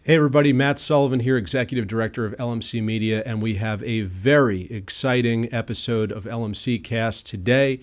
Hey everybody, Matt Sullivan here, Executive Director of LMC Media, and we have a very exciting episode of LMC Cast today.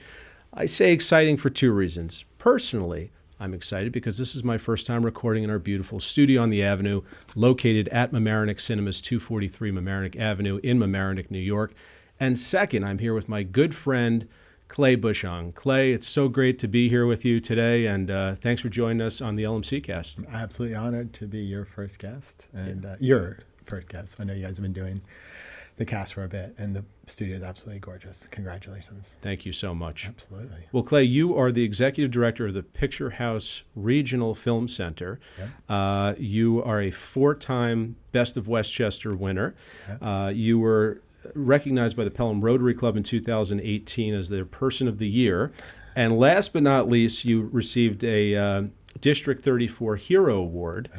I say exciting for two reasons. Personally, I'm excited because this is my first time recording in our beautiful studio on the Avenue, located at Mamaroneck Cinemas, 243 Mamaroneck Avenue in Mamaroneck, New York. And second, I'm here with my good friend, Clayton Bushong. Clay, it's so great to be here with you today, and thanks for joining us on the LMC Cast. I'm absolutely honored to be your first guest, and your first guest. I know you guys have been doing the cast for a bit, and the studio is absolutely gorgeous. Congratulations. Thank you so much. Absolutely. Well, Clay, you are the Executive Director of the Picture House Regional Film Center. Yeah. You are a four-time Best of Westchester winner. Yeah. You were recognized by the Pelham Rotary Club in 2018 as their Person of the Year. And last but not least, you received a District 34 Hero Award.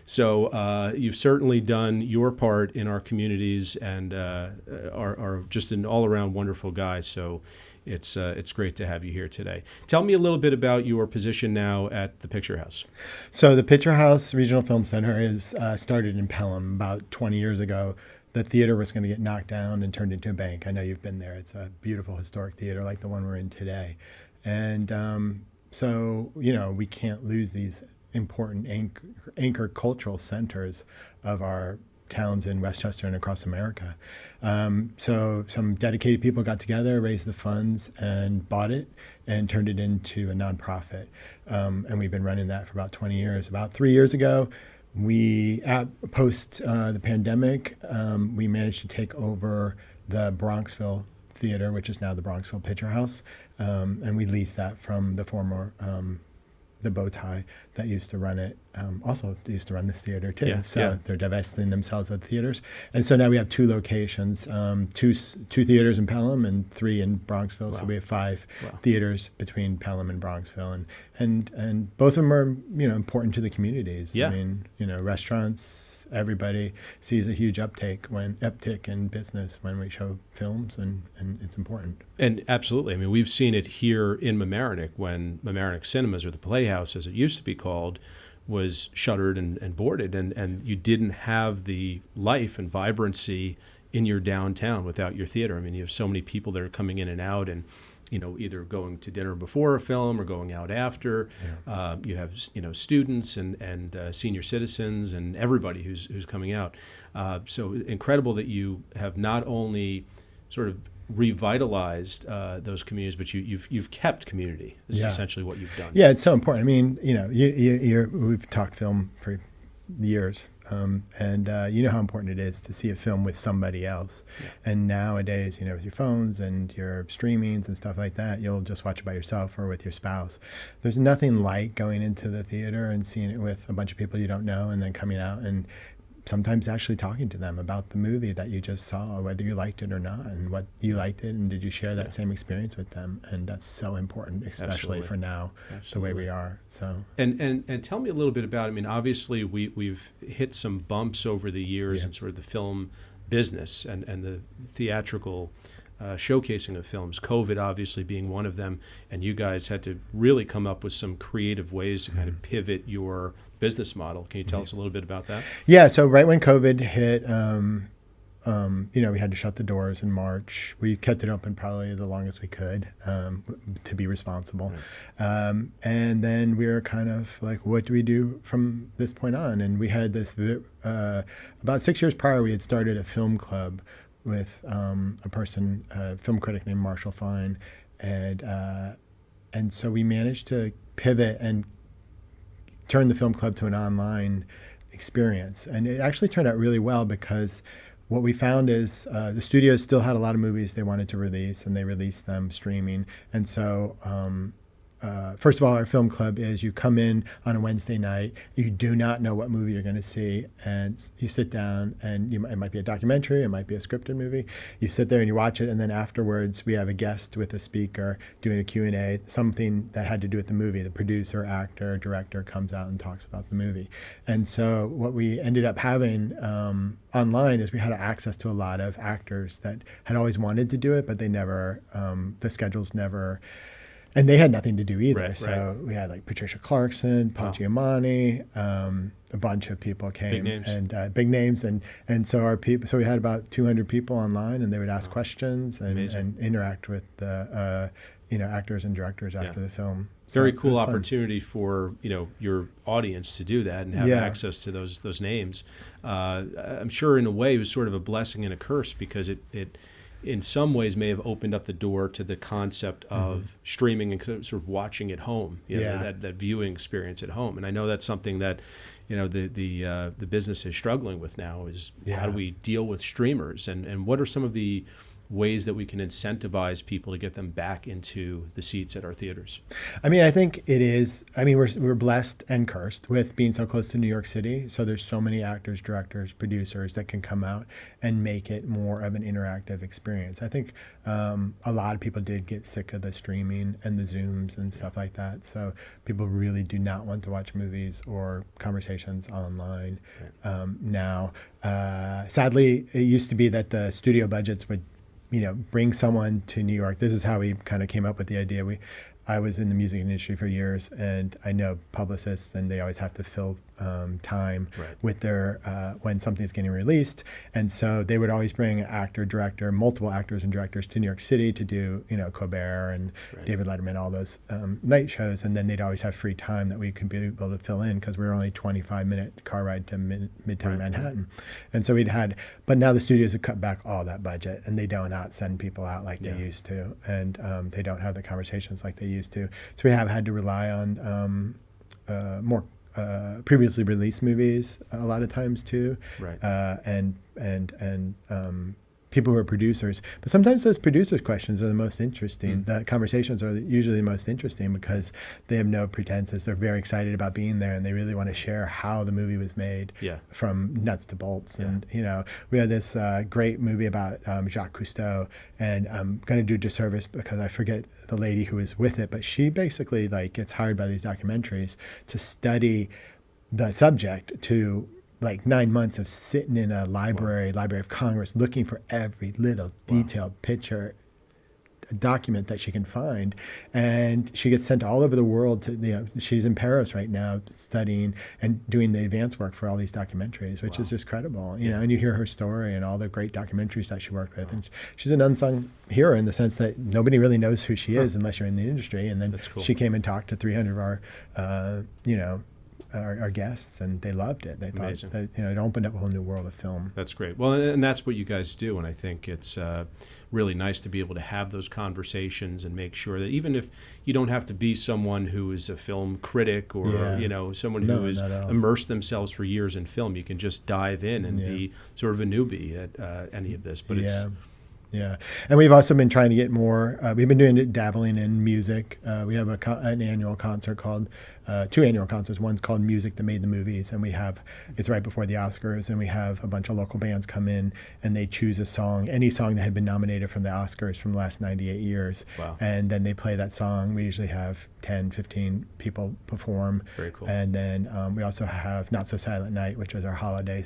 So you've certainly done your part in our communities and are just an all-around wonderful guy. So it's great to have you here today. Tell me a little bit about your position now at the Picture House. So the Picture House Regional Film Center is started in Pelham about 20 years ago. The theater was going to get knocked down and turned into a bank. I know you've been there. It's a beautiful historic theater like the one we're in today. And so, you know, we can't lose these important anchor cultural centers of our towns in Westchester and across America. So some dedicated people got together, raised the funds, and bought it and turned it into a nonprofit. And we've been running that for about 20 years. About 3 years ago, post the pandemic, we managed to take over the Bronxville Theater, which is now the Bronxville Picture House, and we leased that from the former the bow tie that used to run it. Also, they used to run this theater too. They're divesting themselves of theaters, and so now we have two locations: two theaters in Pelham and 3 in Bronxville. Wow. So we have 5 theaters between Pelham and Bronxville, and both of them are important to the communities. Yeah. I mean, restaurants. Everybody sees a huge uptick in business when we show films, and it's important. And absolutely. I mean, we've seen it here in Mamaroneck when Mamaroneck Cinemas, or the Playhouse as it used to be called, was shuttered and boarded, and you didn't have the life and vibrancy in your downtown without your theater. I mean, you have so many people that are coming in and out, and either going to dinner before a film or going out after. Yeah. You have students and senior citizens and everybody who's coming out. So incredible that you have not only sort of revitalized those communities, but you've kept community. This is essentially what you've done. Yeah, it's so important. I mean, we've talked film for years. And you know how important it is to see a film with somebody else. Yeah. And nowadays, with your phones and your streamings and stuff like that, you'll just watch it by yourself or with your spouse. There's nothing like going into the theater and seeing it with a bunch of people you don't know, and then coming out and sometimes actually talking to them about the movie that you just saw, whether you liked it or not, and what you liked it, and did you share that same experience with them. And that's so important, especially for now, the way we are. So and tell me a little bit about, I mean, obviously we've hit some bumps over the years in sort of the film business and the theatrical showcasing of films, COVID obviously being one of them, and you guys had to really come up with some creative ways to kind of pivot your business model. Can you tell us a little bit about that? Yeah, so right when COVID hit, we had to shut the doors in March. We kept it open probably the longest we could to be responsible. Right. And then we were kind of like, what do we do from this point on? And we had this, about 6 years prior, we had started a film club with a film critic named Marshall Fine. And so we managed to pivot and turn the film club to an online experience. And it actually turned out really well, because what we found is the studios still had a lot of movies they wanted to release, and they released them streaming. And so first of all, our film club is you come in on a Wednesday night, you do not know what movie you're going to see, and you sit down, and it might be a documentary, it might be a scripted movie. You sit there and you watch it, and then afterwards we have a guest with a speaker doing a Q&A, something that had to do with the movie. The producer, actor, director comes out and talks about the movie. And so what we ended up having online is we had access to a lot of actors that had always wanted to do it, but they never, the schedules never and they had nothing to do either. Right, So we had like Patricia Clarkson, Paul Giamatti, a bunch of people came, Big names. and big names, and so our people. So we had about 200 people online, and they would ask questions and interact with the actors and directors after the film. So Very it cool was fun. opportunity for your audience to do that and have access to those names. I'm sure in a way it was sort of a blessing and a curse, because it in some ways may have opened up the door to the concept of streaming and sort of watching at home, that viewing experience at home. And I know that's something that the business is struggling with now, is how do we deal with streamers, and what are some of the ways that we can incentivize people to get them back into the seats at our theaters? I mean, I think it is. I mean, we're blessed and cursed with being so close to New York City. So there's so many actors, directors, producers that can come out and make it more of an interactive experience. I think a lot of people did get sick of the streaming and the Zooms and stuff like that. So people really do not want to watch movies or conversations online now. Sadly, it used to be that the studio budgets would bring someone to New York. This is how we kind of came up with the idea. I was in the music industry for years, and I know publicists, and they always have to fill time with their when something's getting released, and so they would always bring an actor, director, multiple actors and directors to New York City to do Colbert and David Letterman, all those night shows, and then they'd always have free time that we could be able to fill in, because we were only 25-minute car ride to Midtown Manhattan, and so but now the studios have cut back all that budget, and they do not send people out like they used to, and they don't have the conversations like they used to. So we have had to rely on more previously released movies a lot of times too, and people who are producers. But sometimes those producers' questions are the most interesting. The conversations are usually the most interesting, because they have no pretenses. They're very excited about being there, and they really want to share how the movie was made from nuts to bolts. And we had this great movie about Jacques Cousteau, and I'm going to do disservice because I forget the lady who was with it, but she basically gets hired by these documentaries to study the subject, to 9 months of sitting in a Library of Congress, looking for every little detailed picture, document that she can find. And she gets sent all over the world to, she's in Paris right now studying and doing the advanced work for all these documentaries, which is just credible, and you hear her story and all the great documentaries that she worked with. And she's an unsung hero in the sense that nobody really knows who she is unless you're in the industry. And then she came and talked to 300 of our guests, and they loved it. They thought that it opened up a whole new world of film. That's great. Well, and that's what you guys do, and I think it's really nice to be able to have those conversations and make sure that even if you don't have to be someone who is a film critic or someone who has immersed themselves for years in film, you can just dive in and be sort of a newbie at any of this. But it's and we've also been trying to get more. We've been dabbling in music. We have an annual concert called, 2 annual concerts. One's called Music That Made the Movies, and it's right before the Oscars, and we have a bunch of local bands come in, and they choose a song, any song that had been nominated from the Oscars from the last 98 years. Wow. And then they play that song. We usually have 10, 15 people perform. Very cool. And then we also have Not So Silent Night, which is our holiday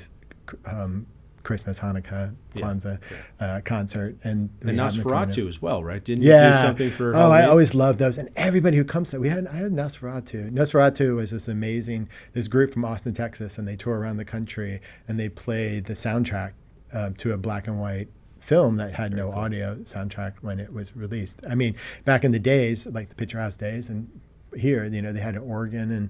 Christmas, Hanukkah, Kwanzaa concert, and Nosferatu as well, right? Didn't you do something for Halloween? I always love those, and everybody who comes to I had Nosferatu. Nosferatu was this amazing. This group from Austin, Texas, and they tour around the country, and they play the soundtrack to a black and white film that had no audio soundtrack when it was released. I mean, back in the days, like the Picture House days, and here, they had an organ and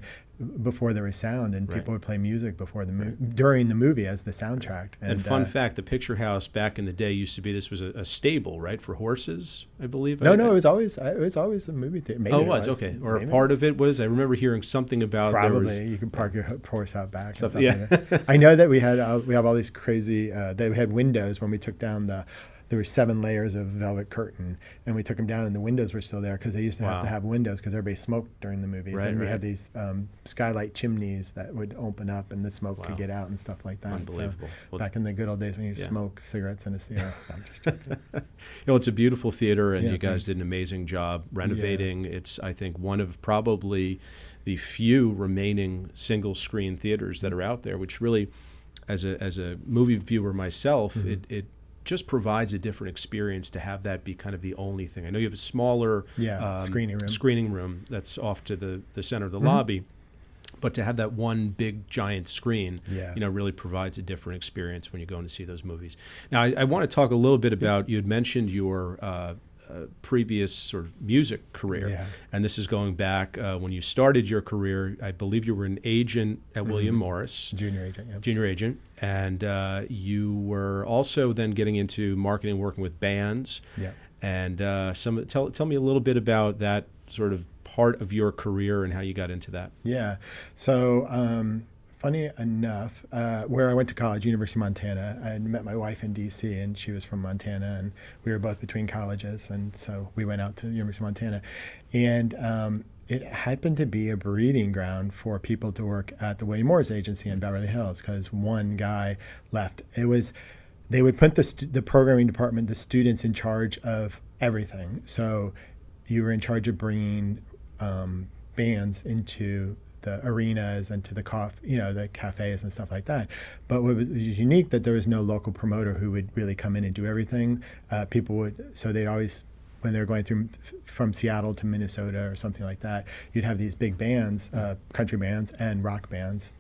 before there was sound, and people would play music before during the movie as the soundtrack. And fun fact, the Picture House back in the day used to be, this was a stable, right, for horses, I believe. No, it was always a movie theater. Maybe it was okay, or maybe. A part of it was. I remember hearing something about probably you could park your horse out back. I know that we have all these crazy. They had windows when we took down there were 7 layers of velvet curtain, and we took them down, and the windows were still there because they used to have to have windows because everybody smoked during the movies. And we had these skylight chimneys that would open up, and the smoke could get out and stuff like that. Unbelievable. So back in the good old days when you smoke cigarettes in a theater. I'm just joking. It's a beautiful theater, and you guys did an amazing job renovating. It's, I think, one of probably the few remaining single-screen theaters that are out there, which really, as a movie viewer myself, it just provides a different experience to have that be kind of the only thing. I know you have a smaller screening room that's off to the center of the lobby, but to have that one big giant screen, really provides a different experience when you go in to see those movies. Now, I want to talk a little bit about, you had mentioned your previous sort of music career, and this is going back when you started your career. I believe you were an agent at William Morris. Junior agent. And you were also then getting into marketing, working with bands. And tell me a little bit about that sort of part of your career and how you got into that. So funny enough, where I went to college, University of Montana, I had met my wife in D.C. and she was from Montana, and we were both between colleges, and so we went out to the University of Montana. And it happened to be a breeding ground for people to work at the William Morris agency in Beverly Hills, because one guy left. They would put the programming department, the students, in charge of everything. So you were in charge of bringing bands into the arenas and to the the cafes and stuff like that. But what was unique, that there was no local promoter who would really come in and do everything. So they'd always, when they were going through from Seattle to Minnesota or something like that, you'd have these big bands, country bands and rock bands,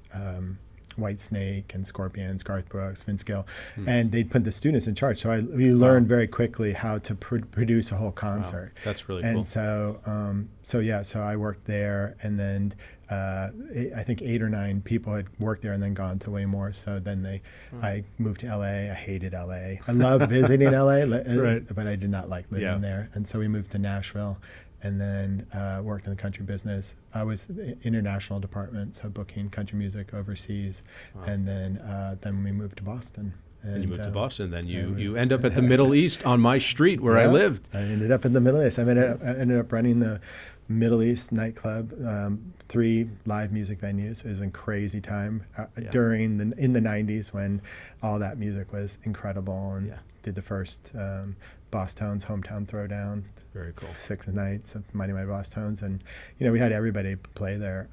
White Snake and Scorpions, Garth Brooks, Vince Gill, and they'd put the students in charge. So we learned very quickly how to produce a whole concert. Wow. That's really cool. And so I worked there, and then I think 8 or 9 people had worked there and then gone to William Morris. So then I moved to LA. I hated LA. I loved visiting LA, but I did not like living there. And so we moved to Nashville, and then worked in the country business. I was the international department, so booking country music overseas. And then we moved to Boston. And you moved to Boston, then you end up at the Middle East on my street where I lived. I ended up in the Middle East. I ended up running the Middle East nightclub, 3 live music venues. It was a crazy time in the 90s when all that music was incredible, and did the first Boss Tones Hometown Throwdown. Very cool. 6 nights of Mighty Mighty Boss Tones, and we had everybody play there,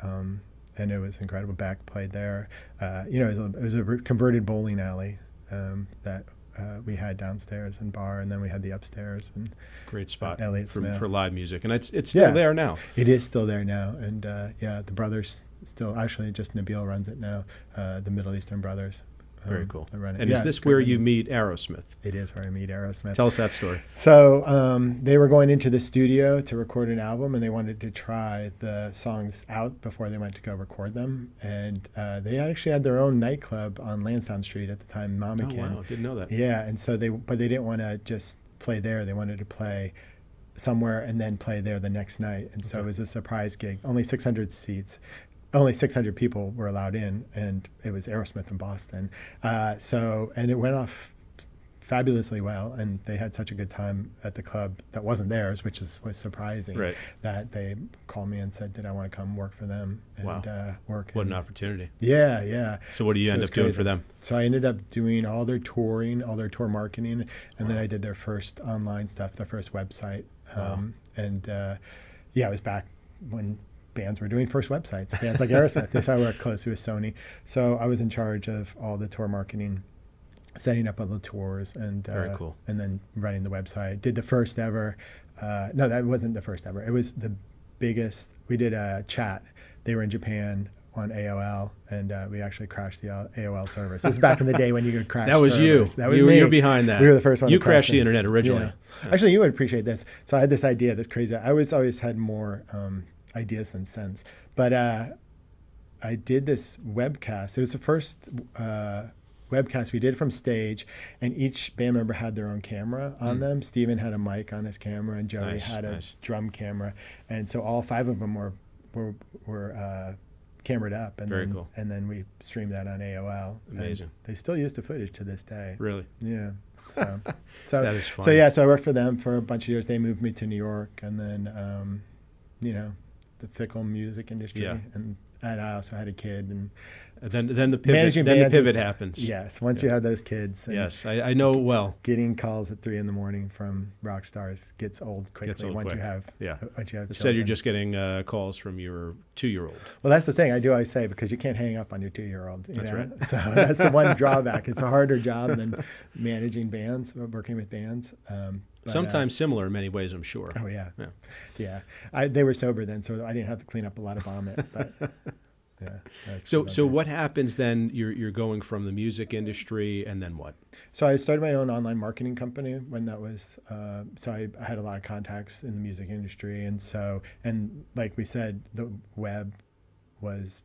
and it was incredible. Beck played there. It was a converted bowling alley that we had downstairs and bar, and then we had the upstairs. And great spot for live music, and it's still there now. It is still there now, and the brothers still, actually just Nabil runs it now, the Middle Eastern brothers. Very cool. And is this where you meet Aerosmith? It is where I meet Aerosmith. Tell us that story. So they were going into the studio to record an album, and they wanted to try the songs out before they went to go record them. And they actually had their own nightclub on Lansdowne Street at the time, Mamakin. Oh, wow. Didn't know that. Yeah, and so they didn't want to just play there. They wanted to play somewhere and then play there the next night. And so it was a surprise gig. Only 600 seats. Only 600 people were allowed in, and it was Aerosmith in Boston. And it went off fabulously well, and they had such a good time at the club that wasn't theirs, which was surprising. Right. That they called me and said, did I want to come work for them and work? What an opportunity. Yeah. So what do you end up doing for them? So I ended up doing all their touring, all their tour marketing, and then I did their first online stuff, their first website. It was back when bands were doing first websites, bands like Aerosmith. So I worked closely with Sony. So I was in charge of all the tour marketing, setting up all the tours, and very cool. And then running the website. Did the first ever, no, that wasn't the first ever. It was the biggest. We did a chat. They were in Japan on AOL, and we actually crashed the AOL service. This is back in the day when you could crash That was servers. you. That was me. You're behind that. We were the first one You to crash crashed the internet originally. Yeah. Actually, you would appreciate this. So I had this idea, this crazy. I always had more ideas than sense. But I did this webcast. It was the first webcast we did from stage, and each band member had their own camera on them. Steven had a mic on his camera, and Joey had a drum camera. And so all 5 of them were cameraed up. And cool. And then we streamed that on AOL. Amazing. They still use the footage to this day. Really? Yeah. So that is fun. So I worked for them for a bunch of years. They moved me to New York, and then the fickle music industry, and and I also had a kid, and Then the pivot, managing then the bands pivot is- happens. Yes, once you have those kids, and Yes, I know well. getting calls at 3 a.m. from rock stars gets old quickly. Gets old once quick. you have Yeah. once you have Instead, you're children. just getting calls from your 2-year-old. Well, that's the thing I do always say, because you can't hang up on your 2-year-old. That's right. So that's the one drawback. It's a harder job than managing bands, working with bands. But, Sometimes similar in many ways, I'm sure. Oh yeah, Yeah. yeah. They were sober then, so I didn't have to clean up a lot of vomit. But yeah. that's So good. so what happens then? You're going from the music industry, and then what? So I started my own online marketing company when that was. So I had a lot of contacts in the music industry, and like we said, the web was.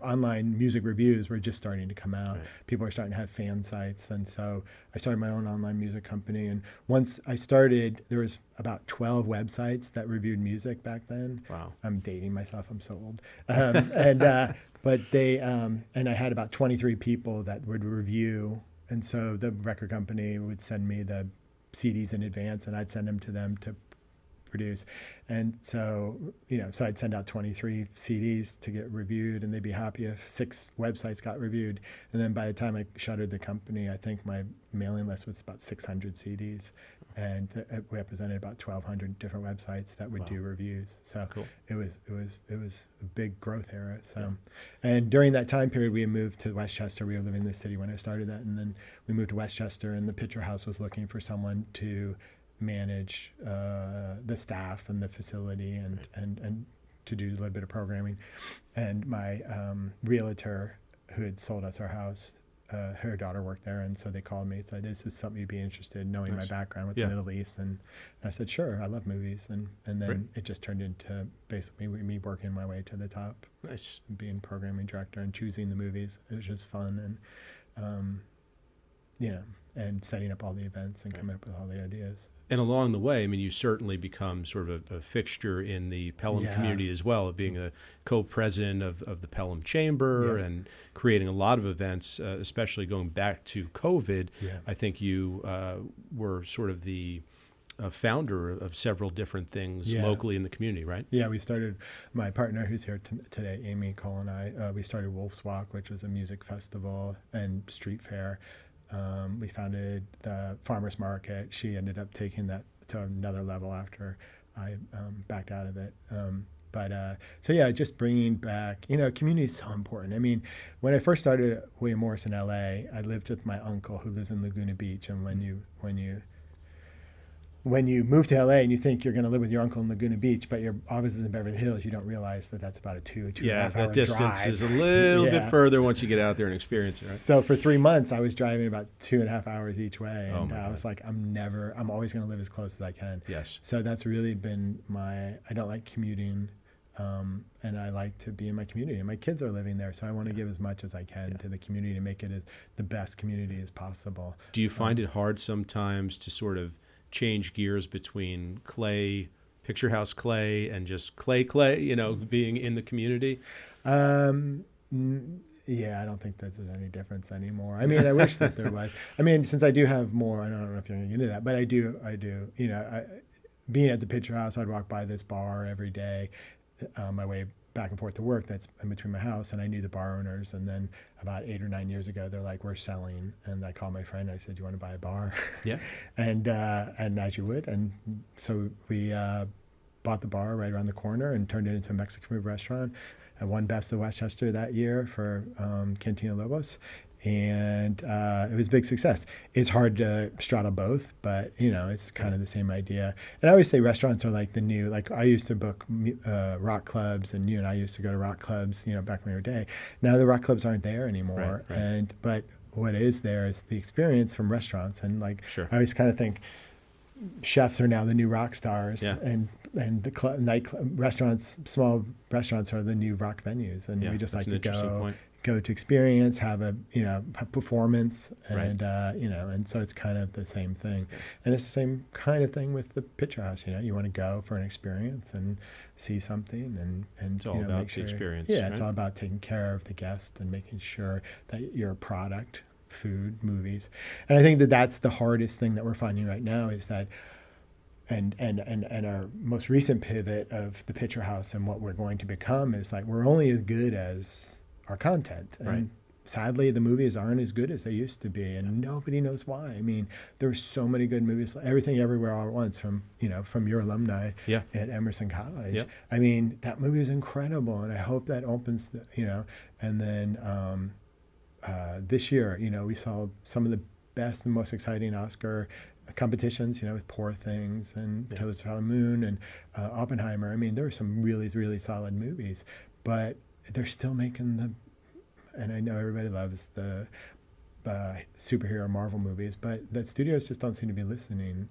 Online music reviews were just starting to come out. Right. People are starting to have fan sites. And so I started my own online music company. And once I started, there was about 12 websites that reviewed music back then. Wow. I'm dating myself. I'm so old. But and I had about 23 people that would review. And so the record company would send me the CDs in advance, and I'd send them to them to produce. And so, so I'd send out 23 CDs to get reviewed, and they'd be happy if 6 websites got reviewed. And then by the time I shuttered the company, I think my mailing list was about 600 CDs, and it represented about 1,200 different websites that would do reviews. So Cool. it was a big growth era. So, and during that time period, we had moved to Westchester. We were living in the city when I started that, and then we moved to Westchester, and the Picture House was looking for someone to manage the staff and the facility and to do a little bit of programming. And my realtor who had sold us our house, her daughter worked there, and so they called me and said, "Is this something you'd be interested in, knowing Nice. my background with Yeah. the Middle East?" And I said, "Sure, I love movies." And then Great. it just turned into basically me working my way to the top, Nice. being programming director and choosing the movies. It was just fun, and and setting up all the events and coming up with all the ideas. And along the way, I mean, you certainly become sort of a fixture in the Pelham Yeah. community as well, being a co-president of the Pelham Chamber Yeah. and creating a lot of events, especially going back to COVID. Yeah. I think you were sort of the founder of several different things Yeah. locally in the community, right? Yeah, we started, my partner who's here today, Amy Cole, and I, we started Wolf's Walk, which was a music festival and street fair. We founded the farmers market. She ended up taking that to another level after I backed out of it. So yeah, just bringing back, community is so important. I mean, when I first started at William Morris in LA, I lived with my uncle who lives in Laguna Beach. And when you move to LA and you think you're going to live with your uncle in Laguna Beach, but your office is in Beverly Hills, you don't realize that that's about a 2.5 Yeah, hour that distance drive. is a little Yeah. bit further once you get out there and experience it, right? So for 3 months, I was driving about 2.5 hours each way, Oh and my I was like, I'm always going to live as close as I can. Yes. So that's really been I don't like commuting, and I like to be in my community. And my kids are living there, so I want to give as much as I can to the community to make it the best community as possible. Do you find it hard sometimes to sort of change gears between Picture House Clay, and just Clay, being in the community? Yeah, I don't think that there's any difference anymore. I mean, I wish that there was. I mean, since I do have more, I don't know if you're going to get into that, but I do. Being at the Picture House, I'd walk by this bar every day on my way back and forth to work. That's in between my house, and I knew the bar owners. And then about 8 or 9 years ago, they're like, "We're selling," and I called my friend. I said, "Do you want to buy a bar?" Yeah. and as you would, and so we bought the bar right around the corner and turned it into a Mexican food restaurant. I won Best of Westchester that year for Cantina Lobos, and it was a big success. It's hard to straddle both, but it's kind of the same idea. And I always say restaurants are like the new, like I used to book rock clubs, and you and I used to go to rock clubs, back in our day. Now the rock clubs aren't there anymore, Right. But what is there is the experience from restaurants, and like Sure. I always kind of think chefs are now the new rock stars, Yeah. and the restaurants, small restaurants are the new rock venues, and Yeah, we just that's like an to interesting point. go to experience, have a performance, and Right. and so it's kind of the same thing, and it's the same kind of thing with the Picture House. You want to go for an experience and see something, and It's all about make the sure, experience, Yeah, it's right? all about taking care of the guest and making sure that your product, food, movies, and I think that that's the hardest thing that we're finding right now is that and our most recent pivot of the Picture House and what we're going to become is like we're only as good as our content. And right. sadly, the movies aren't as good as they used to be, and nobody knows why. I mean, there's so many good movies, Everything Everywhere All at Once from your alumni Yeah. at Emerson College. Yeah. I mean, that movie is incredible, and I hope that opens and then this year, we saw some of the best and most exciting Oscar competitions, with Poor Things and Yeah. Killers of the Flower Moon and Oppenheimer. I mean, there were some really, really solid movies, but they're still making and I know everybody loves the superhero Marvel movies, but the studios just don't seem to be listening.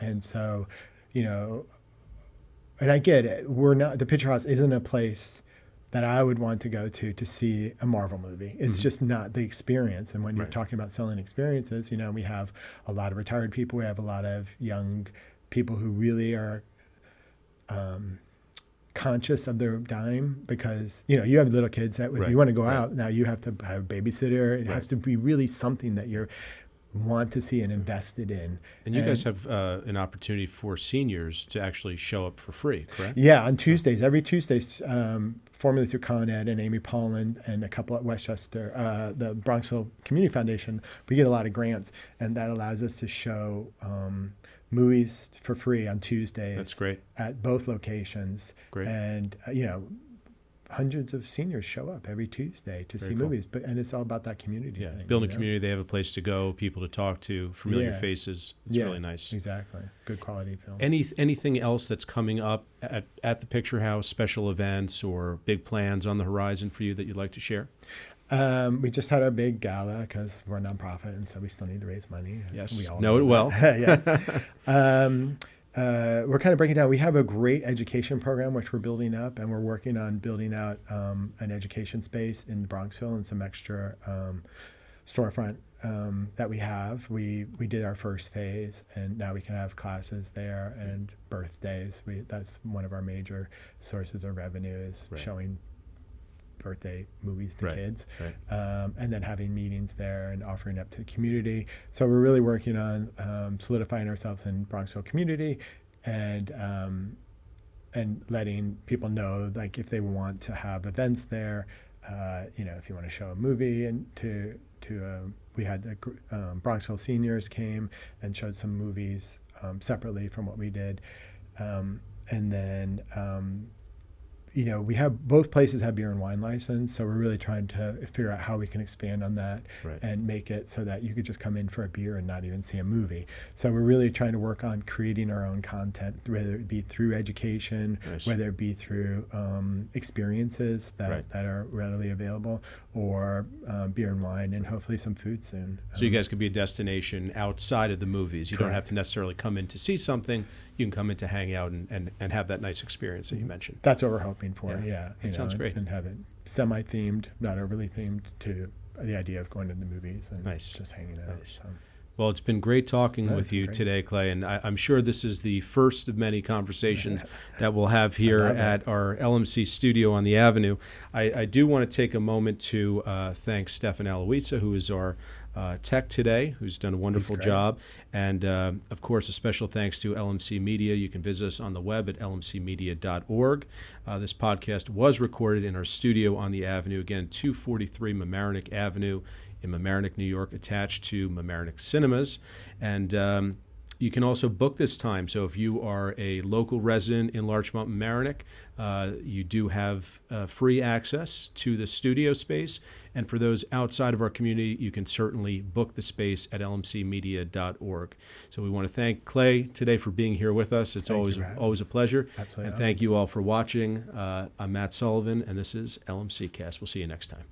And so, and I get it. The Picture House isn't a place that I would want to go to see a Marvel movie. It's just not the experience. And when you're talking about selling experiences, we have a lot of retired people. We have a lot of young people who really are conscious of their dime because, you have little kids that if you want to go out, now you have to have a babysitter. It has to be really something that you want to see and invested in. And you guys have an opportunity for seniors to actually show up for free, correct? Yeah, on Tuesdays, every Tuesday, formerly through Con Ed and Amy Pollan and a couple at Westchester, the Bronxville Community Foundation, we get a lot of grants, and that allows us to show movies for free on Tuesdays. That's great. At both locations. Great. And, hundreds of seniors show up every Tuesday to see movies, and it's all about that community thing. Building a community, they have a place to go, people to talk to, familiar faces. It's really nice. Exactly. Good quality film. Anything else that's coming up at the Picture House, special events or big plans on the horizon for you that you'd like to share? We just had our big gala because we're a nonprofit, and so we still need to raise money. Yes, we all know it well. Yes. We're kind of breaking down. We have a great education program which we're building up, and we're working on building out an education space in Bronxville and some extra storefront that we have. We did our first phase, and now we can have classes there and birthdays. That's one of our major sources of revenue is showing birthday movies to kids, and then having meetings there and offering up to the community. So we're really working on solidifying ourselves in Bronxville community and letting people know, like, if they want to have events there, if you want to show a movie and we had the Bronxville seniors came and showed some movies separately from what we did, and then we have both places have beer and wine license, so we're really trying to figure out how we can expand on that and make it so that you could just come in for a beer and not even see a movie. So we're really trying to work on creating our own content, whether it be through education, whether it be through experiences that are readily available, or beer and wine, and hopefully some food soon. So you guys could be a destination outside of the movies. You don't have to necessarily come in to see something. You can come in to hang out and have that nice experience that you mentioned. That's what we're hoping for, It sounds great. And have it semi-themed, not overly themed, to the idea of going to the movies and just hanging out. So. Well, it's been great talking with you today, Clay, and I'm sure this is the first of many conversations that we'll have here at our LMC studio on the Avenue. I do want to take a moment to thank Stefan Aloisa, who is our tech today, who's done a wonderful job. And, of course, a special thanks to LMC Media. You can visit us on the web at lmcmedia.org. This podcast was recorded in our studio on the Avenue, again, 243 Mamaroneck Avenue in Mamaroneck, New York, attached to Mamaroneck Cinemas. And you can also book this time. So if you are a local resident in Larchmont, Mamaroneck, you do have free access to the studio space. And for those outside of our community, you can certainly book the space at lmcmedia.org. So we want to thank Clay today for being here with us. It's always a pleasure. Absolutely. And thank you all for watching. I'm Matt Sullivan, and this is LMC Cast. We'll see you next time.